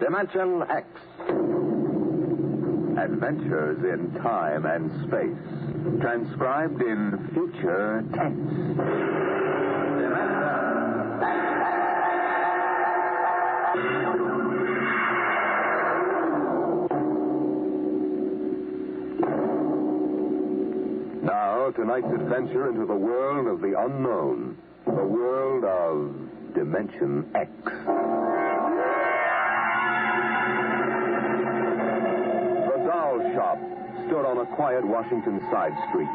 Dimension X. Adventures in time and space. Transcribed in future tense. Dimension X. Now, tonight's adventure into the world of the unknown. The world of Dimension X. Shop stood on a quiet Washington side street,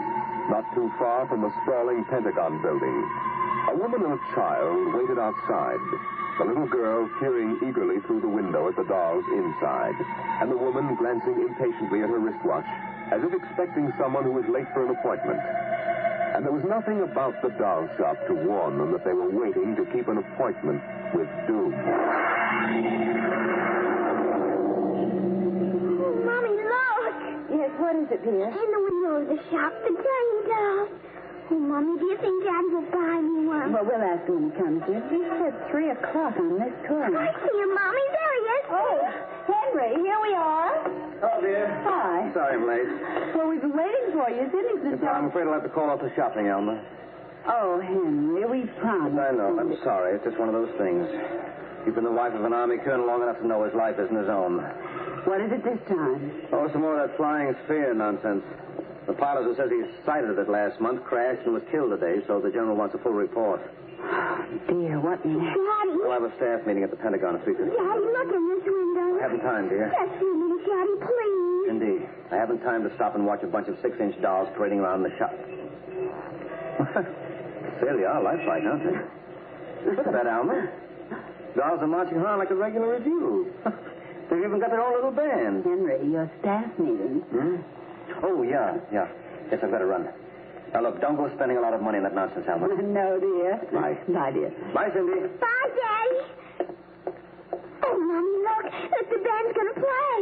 not too far from the sprawling Pentagon building. A woman and a child waited outside, the little girl peering eagerly through the window at the dolls inside, and the woman glancing impatiently at her wristwatch, as if expecting someone who was late for an appointment. And there was nothing about the doll shop to warn them that they were waiting to keep an appointment with doom. Yes, what is it, dear? In the window of the shop, the tiny dolls. Oh, Mommy, do you think Daddy will buy me one? Well, we'll ask him when he comes in. He said 3 o'clock on this corner. I see him, Mommy. There he is. Oh, Henry, here we are. Oh, dear. Hi. Sorry I'm late. Well, we've been waiting for you. I'm afraid I'll have to call off the shopping, Elma. Oh, Henry, we promised. I know. I'm sorry. It's just one of those things. You've been the wife of an army colonel long enough to know his life isn't his own. What is it this time? Oh, some more of that flying sphere nonsense. The pilot who says he sighted it last month crashed and was killed today, so the general wants a full report. Oh, dear, what in... Daddy. We'll have a staff meeting at the Pentagon at 3:15. Daddy, look in this window. I haven't time, dear. Just a minute, Daddy, please. Indeed. I haven't time to stop and watch a bunch of 6-inch dolls parading around the shop. They really are lifelike, aren't they? Look at that, Alma. Dolls are marching around like a regular review. They've even got their own little band. Henry, your staff meeting. Oh, yeah. Yes, I've got to run. Now, look, don't go spending a lot of money on that nonsense, Alma. No, dear. Bye. Bye, dear. Bye, Cindy. Bye, Daddy. Oh, Mommy, look. The band's going to play.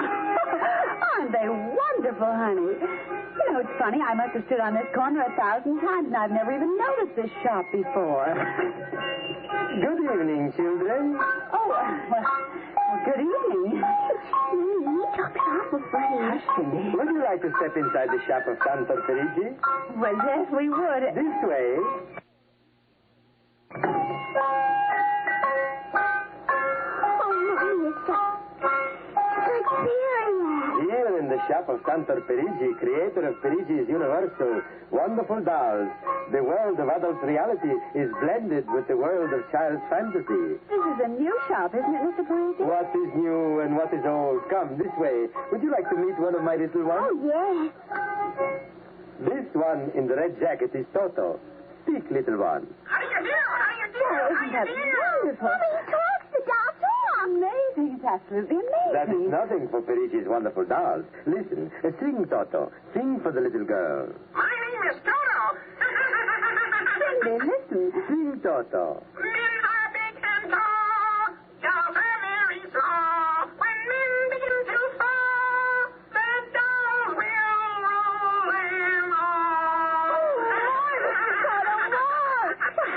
Aren't they wonderful, honey? You know, it's funny. I must have stood on this corner 1,000 times, and I've never even noticed this shop before. Good evening, children. Oh, well, good evening. He talks awful funny. Hush, Cindy. Would you like to step inside the shop of Santa Perigi? Well, yes, we would. This way. Oh, Mommy, it's Siberia. Here in the shop of Santa Perigi, creator of Perigi's Universal Wonderful Dolls, the world of adult reality is blended with the world of child's fantasy. This is a new shop, isn't it, Mr. Perigi? What is new and what is old? Come, this way. Would you like to meet one of my little ones? Oh, yes. This one in the red jacket is Toto. Speak, little one. How do you do? Oh, isn't that wonderful? Mommy, he talks. The doll talks. Amazing. It's absolutely amazing. That is nothing for Perigi's wonderful dolls. Listen, sing, Toto. Sing for the little girl. My name is Toto. Cindy, listen. Sing, Toto. Men are big and tall. Dolls are very small. When men begin to fall, the dolls will roll them all.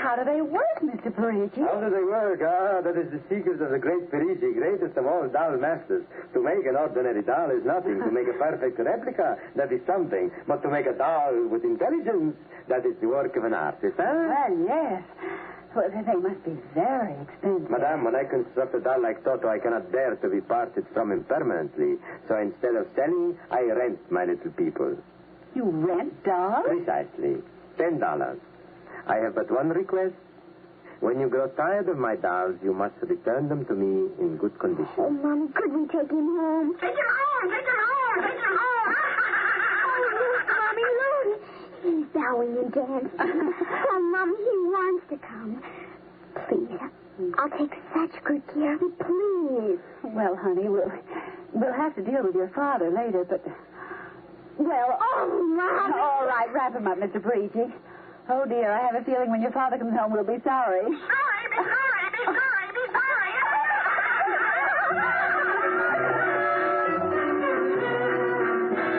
How do they work, Mr. Perigi? How do they work? That is the secret of the great Perigi, greatest of all doll masters. To make an ordinary doll is nothing. To make a perfect replica, that is something. But to make a doll with intelligence, that is the work of an artist, huh? Well, yes. Well, they must be very expensive. Madame, when I construct a doll like Toto, I cannot bear to be parted from him permanently. So instead of selling, I rent my little people. You rent dolls? Precisely. $10. I have but one request. When you grow tired of my dolls, you must return them to me in good condition. Oh, Mommy, could we take him home? Take him home! Take him home! Take him home! Oh, look, Mommy, look. He's bowing and dancing. Oh, Mommy, he wants to come. Please, I'll take such good care of him. Please. Well, honey, we'll have to deal with your father later, but... Well, Oh, Mommy. all right, wrap him up, Mr. Perigi. Oh, dear, I have a feeling when your father comes home, we'll be sorry. Be sorry, be sorry, be sorry, be sorry.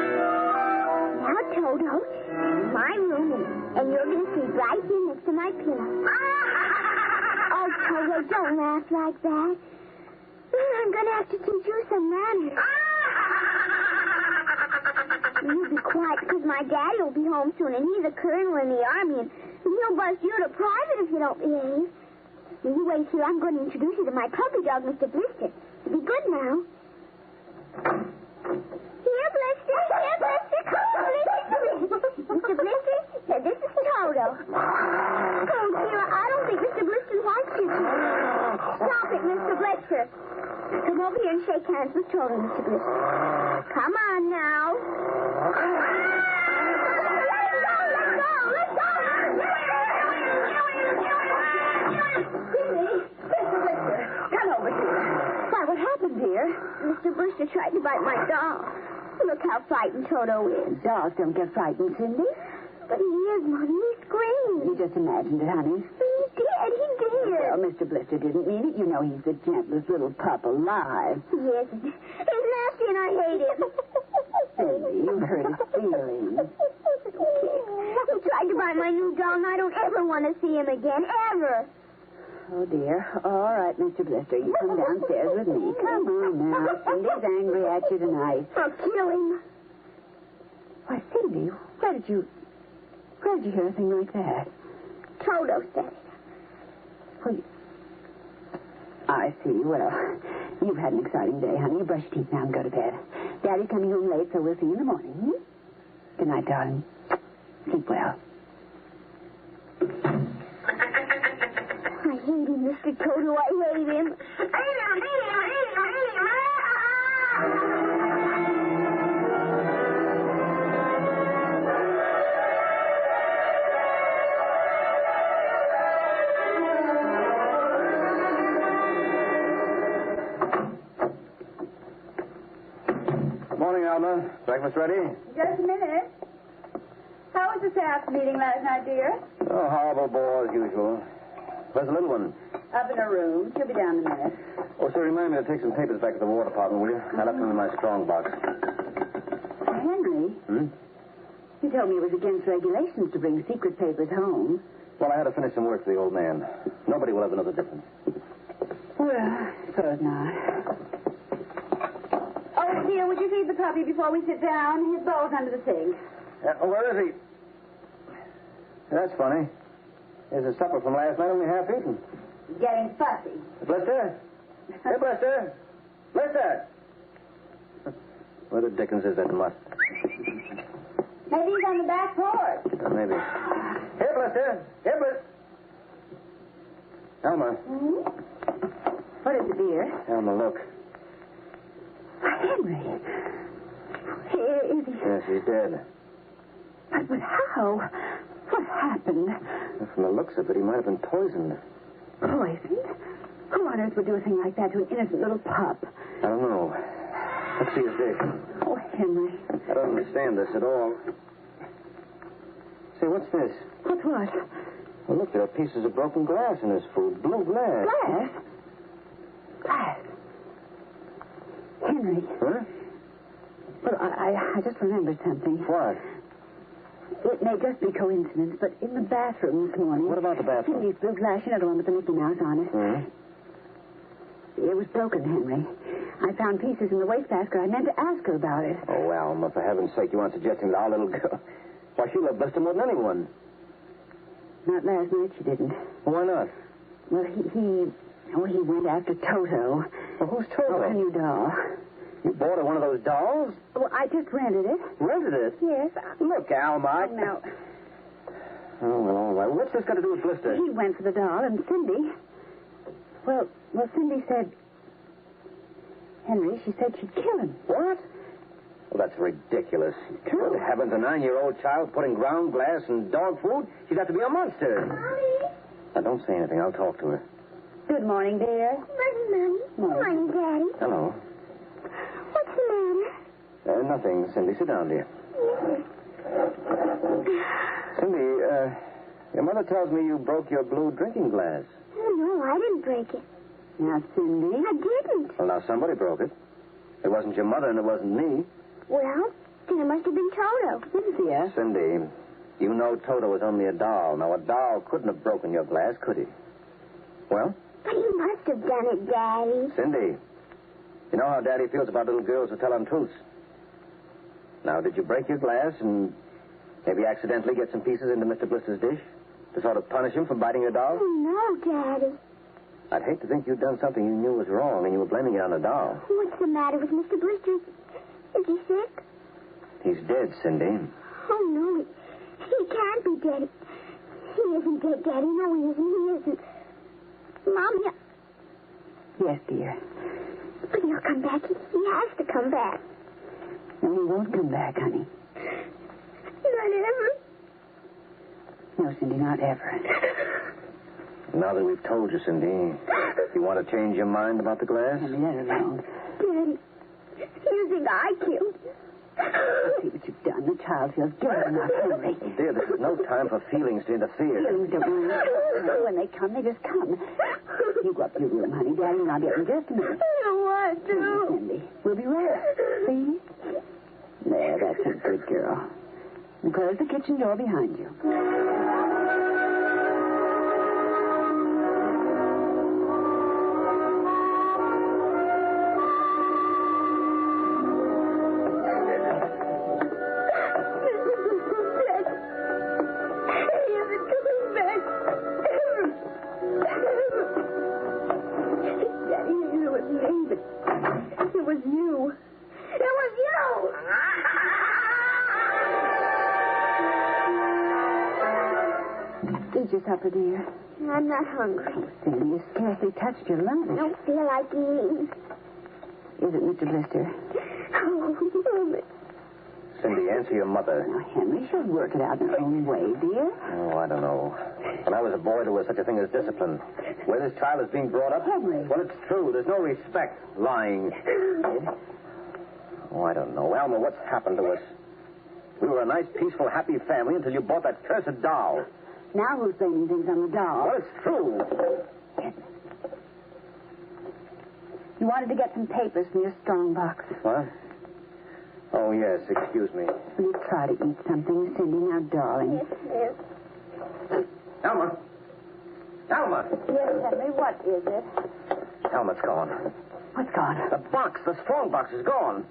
Now, Toto, my room, and you're going to sleep right here next to my pillow. Oh, Toto, don't Don't laugh like that. I'm going to have to teach you some manners. You be quiet, because my daddy will be home soon, and he's a colonel in the army, and he'll bust you to private if you don't behave. Now, you wait here. I'm going to introduce you to my puppy dog, Mr. Blister. Be good now. Here, Blister. Here, Blister. Come on, Blister. Mr. Blister, now, this is Toto. Oh, dear, I don't think Mr. Blister wants you to. Stop it, Mr. Blister. Come over here and shake hands with Toto, Mr. Blister. Come on now. Let go. Cindy, Mr. Blister, come over here. Why, what happened, dear? Mr. Blister tried to bite my doll. Look how frightened Toto is. Dogs don't get frightened, Cindy. But he is, Mommy. He screamed. You just imagined it, honey. He did. Well, Mr. Blister didn't mean it. You know he's the gentlest little pup alive. Yes. He's nasty and I hate him. Cindy, you hurt his feelings. He tried to buy my new doll, and I don't ever want to see him again, ever. Oh, dear. All right, Mr. Blister, you come downstairs with me. Come on now. Cindy's angry at you tonight. I'll kill him. Why, Cindy, where did you hear a thing like that? Toto said it. Well, I see. Well, you've had an exciting day, honey. You brush your teeth now and go to bed. Daddy's coming home late, so we'll see you in the morning. Hmm? Good night, darling. Sleep well. I hate him, Mr. Toto. I hate him. Morning, Alma. Breakfast ready? Just a minute. How was the staff meeting last night, dear? Oh, horrible bore as usual. Where's the little one? Up in her room. She'll be down in a minute. Oh, sir, remind me to take some papers back to the War Department, will you? I left them in my strong box. Henry, you told me it was against regulations to bring secret papers home. Well, I had to finish some work for the old man. Nobody will ever know the difference. Well, suppose not. Oh, dear, would you feed the puppy before we sit down? His bowl's under the sink. Where is he? That's funny. There's a supper from last night only half eaten. Getting fussy. Blister? Hey, Blister. Blister! Where the dickens is that mutt? Maybe he's on the back porch. Maybe. Here, Blister. Here, Blister. Alma. What is it, dear? Alma, look. Henry. Is he... Yes, he's dead. But how? What happened? Well, from the looks of it, he might have been poisoned. Poisoned? Who on earth would do a thing like that to an innocent little pup? I don't know. Let's see his dish. Oh, Henry. I don't understand this at all. Say, what's this? What's what? Well, look, there are pieces of broken glass in his food. Blue glass. Glass? Glass? Henry. Huh? Well, I just remembered something. What? It may just be coincidence, but in the bathroom this morning... What about the bathroom? Cindy's blue glass, you know, the one with the Mickey Mouse on it. It was broken, Henry. I found pieces in the wastebasket. I meant to ask her about it. Oh, Alma, for heaven's sake, you aren't suggesting that our little girl... Why, she loved Blister more than anyone. Not last night, she didn't. Well, why not? Well, he went after Toto. Well, who's Toto? Oh, a new doll. You bought her one of those dolls? Well, I just rented it. Rented it? Yes. Look, Alma. Oh, no. Oh, well, all right. What's this got to do with Blister? He went for the doll, and Cindy... Well, Cindy said... Henry, she said she'd kill him. What? Well, that's ridiculous. True. Good heavens, a 9-year-old child putting ground glass in dog food? She'd have to be a monster. Mommy. Now, don't say anything. I'll talk to her. Good morning, dear. Morning, Mommy. Morning, Daddy. Hello. What's the matter? Nothing, Cindy. Sit down, dear. Cindy, your mother tells me you broke your blue drinking glass. Oh, no, I didn't break it. Now, Cindy. I didn't. Well, now, somebody broke it. It wasn't your mother, and it wasn't me. Well, then it must have been Toto. Cynthia. Cindy, you know Toto was only a doll. Now, a doll couldn't have broken your glass, could he? Well? But you must have done it, Daddy. Cindy, you know how Daddy feels about little girls who tell untruths. Now, did you break your glass and maybe accidentally get some pieces into Mr. Blister's dish to sort of punish him for biting your doll? Oh, no, Daddy. I'd hate to think you'd done something you knew was wrong and you were blaming it on the doll. What's the matter with Mr. Blister? Is he sick? He's dead, Cindy. Oh, no, he can't be dead. He isn't dead, Daddy. No, he isn't. He isn't. Mommy. Yes, dear. But he'll come back. He has to come back. No, he won't come back, honey. Not ever. No, Cindy, not ever. Now that we've told you, Cindy, you want to change your mind about the glass? Henry, let it alone. Daddy, you think I killed him? See what you've done. The child feels guilty enough, Henry. Dear, this is no time for feelings to interfere. Feelings don't matter. When they come, they just come. You go up to your room, honey. Daddy and I'll be up in just a minute. I don't want to. Cindy, we'll be right up. Please? There, that's a good girl. And close the kitchen door behind you. Eat your supper, dear. I'm not hungry. Cindy, you scarcely touched your lunch. I don't feel like eating. Is it Mr. Blister? Oh, Cindy, answer your mother. Now, Henry, she'll work it out in her own way, dear. Oh, I don't know. When I was a boy, there was such a thing as discipline. Where this child is being brought up, Henry. well, it's true. There's no respect. Lying. Oh, I don't know. Alma, what's happened to us? We were a nice, peaceful, happy family until you bought that cursed doll. Now who's blaming things on the doll? Well, it's true. You wanted to get some papers from your strong box. What? Oh, yes. Excuse me. Will you try to eat something, Cindy? Now, darling. yes. Alma. Alma. Yes, Henry, what is it? Alma's gone. What's gone? The box, the strong box is gone.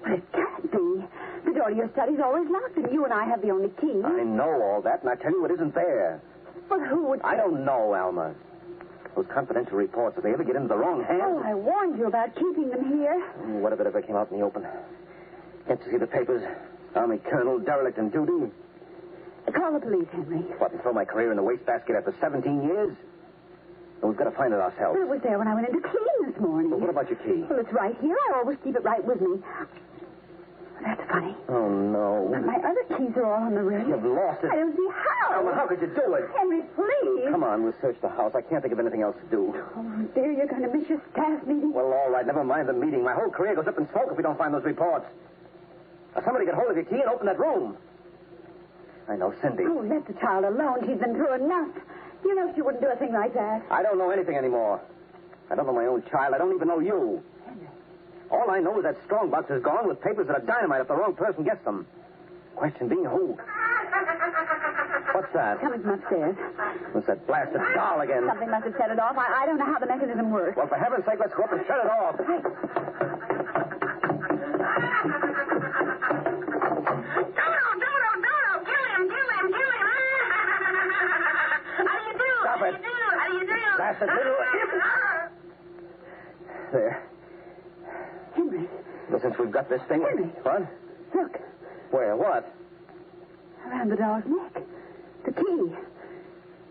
But it can't be. The door to your study's always locked, and you and I have the only key. I know all that, and I tell you it isn't there. But who would... I don't know, Alma. Those confidential reports, if they ever get into the wrong hands... Oh, I warned you about keeping them here. What if it ever came out in the open? Get to see the papers. Army colonel, derelict in duty. Call the police, Henry. What, and throw my career in the wastebasket after 17 years? Well, we've got to find it ourselves. But it was there when I went into clean this morning. Well, what about your key? Well, it's right here. I always keep it right with me. That's funny. Oh, no. But my other keys are all on the ring. You've lost it. I don't see how. Alma, how could you do it? Henry, please. Come on, we'll search the house. I can't think of anything else to do. Oh, dear, you're going to miss your staff meeting. Well, all right, never mind the meeting. My whole career goes up in smoke if we don't find those reports. Now, somebody get hold of your key and open that room. I know, Cindy. Oh, let the child alone. She's been through enough. You know she wouldn't do a thing like that. I don't know anything anymore. I don't know my own child. I don't even know you. Henry. All I know is that strong box is gone with papers that are dynamite if the wrong person gets them. Question being who? What's that? Coming from upstairs. What's that blasted doll again? Something must have set it off. I don't know how the mechanism works. Well, for heaven's sake, let's go up and shut it off. Stop it. Blasted little... There. Henry. Well, since we've got this thing... Henry. What? Look. Where? What? Around the doll's neck. The key.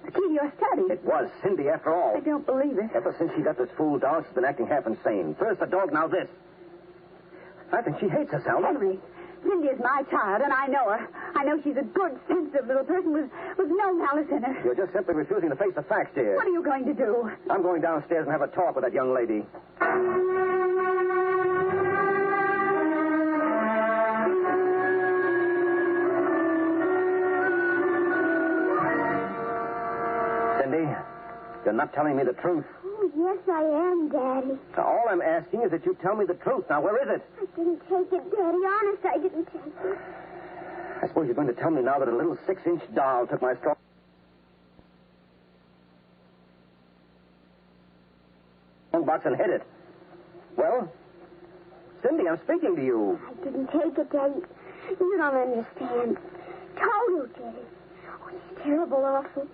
The key to your study. It was Cindy, after all. I don't believe it. Ever since she got this fool doll, she's been acting half insane. First the dog, now this. I think she hates us, Alma. Henry, Cindy is my child, and I know her. I know she's a good, sensitive little person with no malice in her. You're just simply refusing to face the facts, dear. What are you going to do? I'm going downstairs and have a talk with that young lady. Cindy, you're not telling me the truth. Oh, yes, I am, Daddy. Now, all I'm asking is that you tell me the truth. Now, where is it? I didn't take it, Daddy. Honest, I didn't take it. I suppose you're going to tell me now that a little 6-inch doll took my strong... strongbox and hid it. Well? Cindy, I'm speaking to you. I didn't take it, Daddy. You don't understand. Toto did it. Oh, he's terrible awful.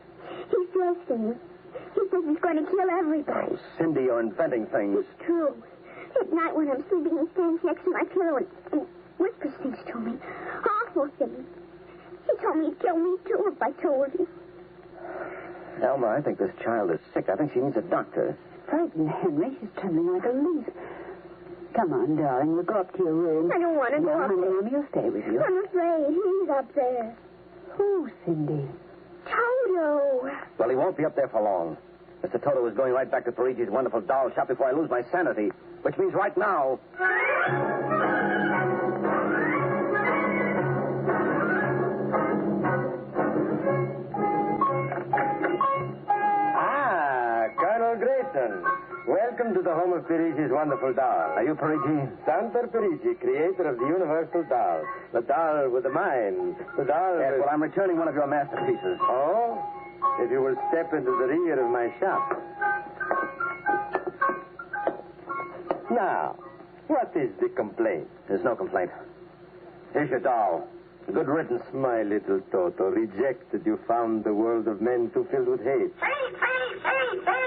He threats me. He says he's going to kill everybody. Oh, Cindy, you're inventing things. It's true. At night when I'm sleeping, he stands next to my pillow and whispers things to me. Awful things. He told me he'd kill me, too, if I told him. Elma, I think this child is sick. I think she needs a doctor. Frightened, Henry. She's trembling like a leaf. Come on, darling. We'll go up to your room. I don't want to go up there. Honey, will stay with you. I'm afraid. He's up there. Who, Cindy? Toto. Well, he won't be up there for long. Mr. Toto is going right back to Perigi's wonderful doll shop before I lose my sanity, which means right now. Colonel Grayson. Welcome to the home of Perigi's wonderful doll. Are you Perigi? Santa Perigi, creator of the universal doll. The doll with the mind. The doll Yes, with... well, I'm returning one of your masterpieces. Oh? If you will step into the rear of my shop. Now, what is the complaint? There's no complaint. Here's your doll. Good riddance. My little Toto, rejected, you found the world of men too filled with hate.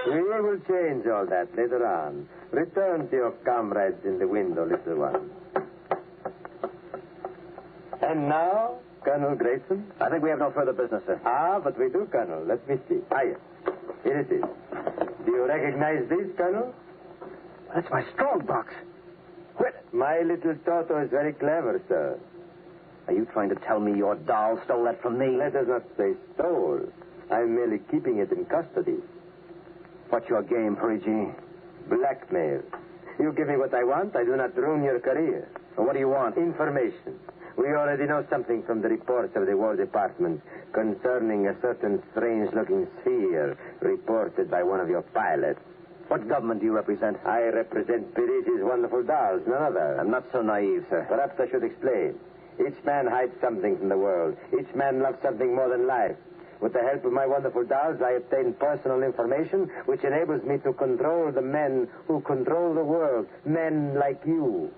We will change all that later on. Return to your comrades in the window, little one. And now, Colonel Grayson? I think we have no further business, sir. Ah, but we do, Colonel. Let me see. Ah, yes. Here it is. Do you recognize this, Colonel? That's my strongbox. Quit. My little Toto is very clever, sir. Are you trying to tell me your doll stole that from me? Let us not say stole. I'm merely keeping it in custody. What's your game, Perigi? Blackmail. You give me what I want, I do not ruin your career. Well, what do you want? Information. We already know something from the reports of the War Department concerning a certain strange-looking sphere reported by one of your pilots. What government do you represent? I represent Perigi's wonderful dolls, none other. I'm not so naive, sir. Perhaps I should explain. Each man hides something from the world. Each man loves something more than life. With the help of my wonderful dolls, I obtain personal information which enables me to control the men who control the world. Men like you.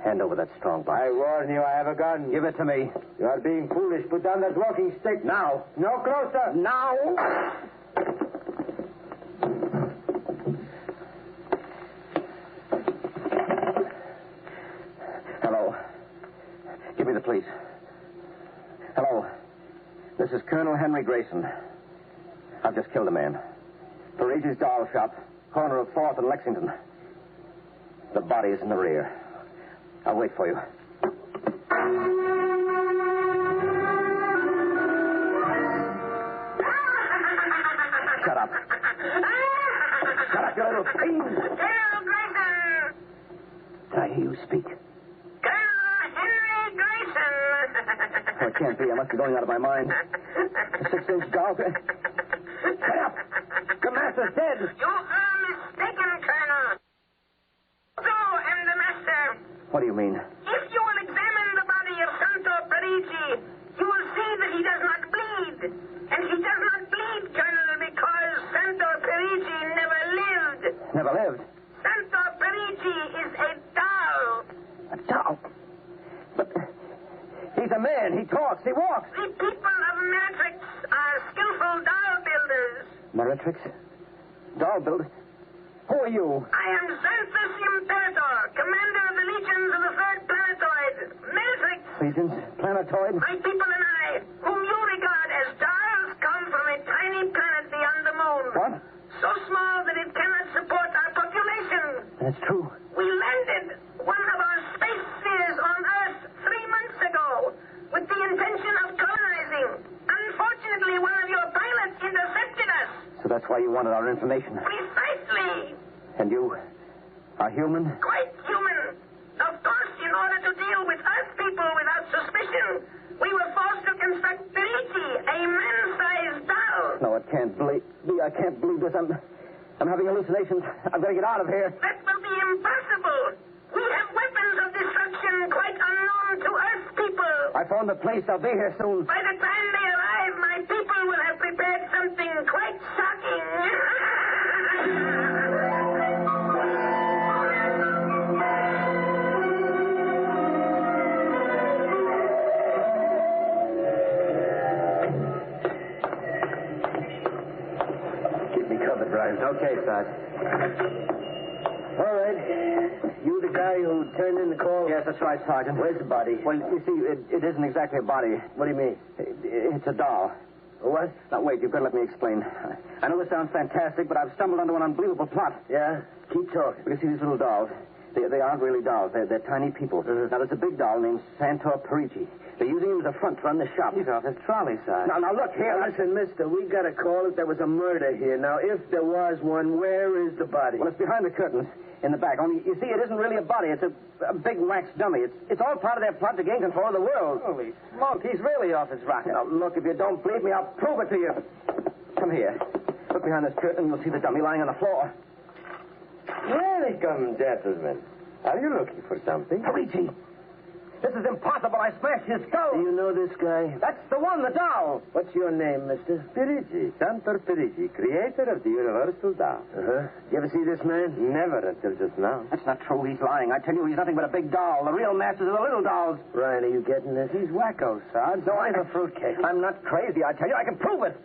Hand over that strongbox. I warn you, I have a gun. Give it to me. You are being foolish. Put down that walking stick. Now. No closer. Now. Hello. Give me the police. Hello. This is Colonel Henry Grayson. I've just killed a man. Perigi's doll shop, corner of 4th and Lexington. The body is in the rear. I'll wait for you. Shut up. Shut up, you little fiend. Colonel Grayson! Did I hear you speak? Colonel Henry Grayson! Oh, it can't be. I must be going out of my mind. A 6-inch doll. Shut up. The master's dead. You are mistaken, Colonel. So am the master. What do you mean? If you will examine the body of Santo Perigi, you will see that he does not bleed. And he does not bleed, Colonel, because Santo Perigi never lived. Never lived. Santo Perigi is a doll. A doll? But he's a man. He talks. He walks. The people of Matrix are skillful doll builders. Meretrix? Doll builder? Who are you? I am Xanthus Imperator, commander of the legions of the third planetoid, Matrix. Legions? Planetoid? My people and I, whom you regard as dolls, come from a tiny planet beyond the moon. What? So small that it cannot support our population. That's true. We landed one of our space spheres on Earth 3 months ago with the intention of colonizing. Unfortunately, one of your pilots intercepted us. So that's why you wanted our information. Precisely. And you are human? Quite human. Of course, in order to deal with Earth people without suspicion, we were forced to construct Perigi, a man-sized doll. No, it can't be. I can't believe this. I'm having hallucinations. I've got to get out of here. That will be impossible. We have weapons of destruction quite unknown to Earth people. I found the place. I'll be here soon. By the time they arrive, my people will have prepared something quite shocking. Sarge. All right. You the guy who turned in the call? Yes, that's right, Sergeant. Where's the body? Well, you see, it isn't exactly a body. What do you mean? It's a doll. What? Now, wait, you've got to let me explain. I know this sounds fantastic, but I've stumbled onto an unbelievable plot. Yeah? Keep talking. You see these little dolls? They aren't really dolls. They're tiny people. Uh-huh. Now, there's a big doll named Santor Perigi. They're using him as a front to run the shop. He's off his trolley, Sarge. Now, look here. Now, listen, mister, we got a call that there was a murder here. Now, if there was one, where is the body? Well, it's behind the curtains in the back. Only, you see, it isn't really a body. It's a big wax dummy. It's all part of their plot to gain control of the world. Holy smoke, he's really off his rocker. Now, look, if you don't believe me, I'll prove it to you. Come here. Look behind this curtain, and you'll see the dummy lying on the floor. Welcome, gentlemen. Are you looking for something? Perigi! This is impossible. I smashed his skull. Do you know this guy? That's the one, the doll. What's your name, mister? Perigi, Santor Perigi, creator of the Universal Doll. Uh-huh. You ever see this man? Never until just now. That's not true. He's lying. I tell you, he's nothing but a big doll. The real masters are the little dolls. Ryan, are you getting this? He's wacko, Sarge. No, I'm a fruitcake. I'm not crazy, I tell you. I can prove it.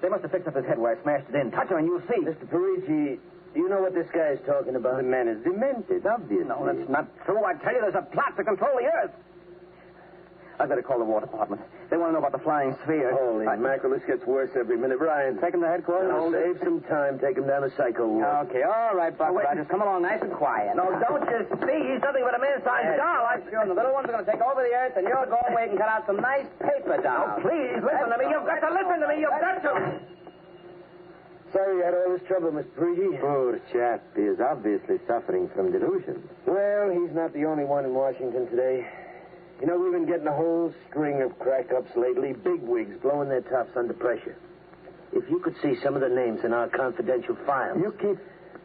They must have fixed up his head where I smashed it in. Touch him and you'll see. Mr. Perigi, you know what this guy is talking about? The man is demented, obviously. No, that's not true. I tell you, there's a plot to control the earth. I better call the War Department. They want to know about the flying sphere. Holy mackerel, this gets worse every minute. Ryan, Take him to headquarters? no, save some time. Take him down to Psycho Ward. Okay, all right, Buck. Just come along nice and quiet. No, don't you see? He's nothing but a man-sized doll. I'm sure the little ones are going to take over the earth, and you're going where you can cut out some nice paper dolls. Oh, please, listen to me. You've got to listen to me. You've got to. Sorry you had all this trouble, Mr. Perigi. Poor chap. He is obviously suffering from delusions. Well, he's not the only one in Washington today. You know, we've been getting a whole string of crack-ups lately, bigwigs blowing their tops under pressure. If you could see some of the names in our confidential files. You keep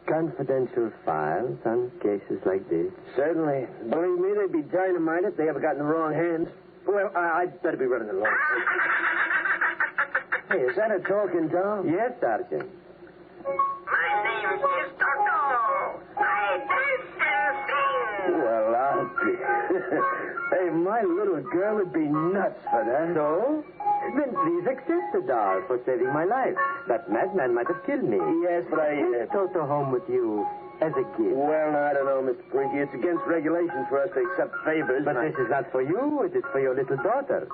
confidential files on cases like this? Certainly. Believe me, they'd be dynamite if they ever got in the wrong hands. Well, I'd better be running along. Hey, is that a talking doll? Yes, Sergeant. My name is Toto. I dance and sing. Well, I'll be. Hey, my little girl would be nuts for that. So? Then please accept the doll for saving my life. That madman might have killed me. Yes, but Take Toto home with you as a gift. Well, I don't know, Mr. Perigi. It's against regulations for us to accept favors. But this is not for you. It is for your little daughter.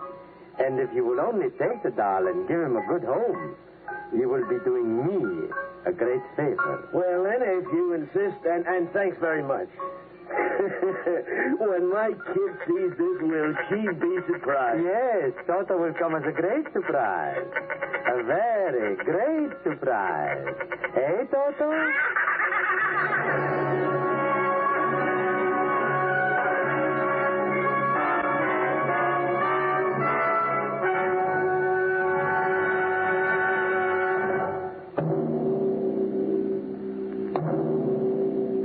And if you will only take the doll and give him a good home, you will be doing me a great favor. Well, then, if you insist, and thanks very much. When my kid sees this, will she be surprised? Yes, Toto will come as a great surprise. A very great surprise. Eh, Toto?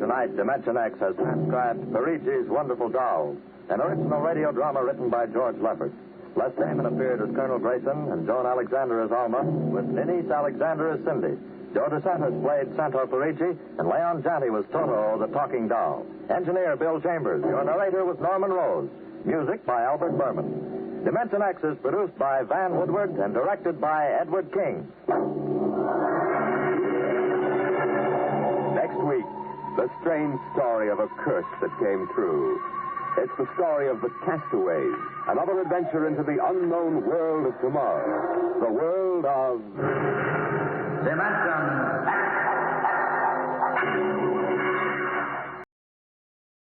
Tonight, Dimension X has transcribed Perigi's Wonderful Doll, an original radio drama written by George Leopard. Les Damon appeared as Colonel Grayson and Joan Alexander as Alma, with Denise Alexander as Cindy. Joe DeSantis played Santor Perigi, and Leon Janty was Toto, the talking doll. Engineer Bill Chambers. Your narrator was Norman Rose. Music by Albert Berman. Dimension X is produced by Van Woodward and directed by Edward King. Next week, the strange story of a curse that came true. It's the story of the Castaways, another adventure into the unknown world of tomorrow, the world of Dimension X.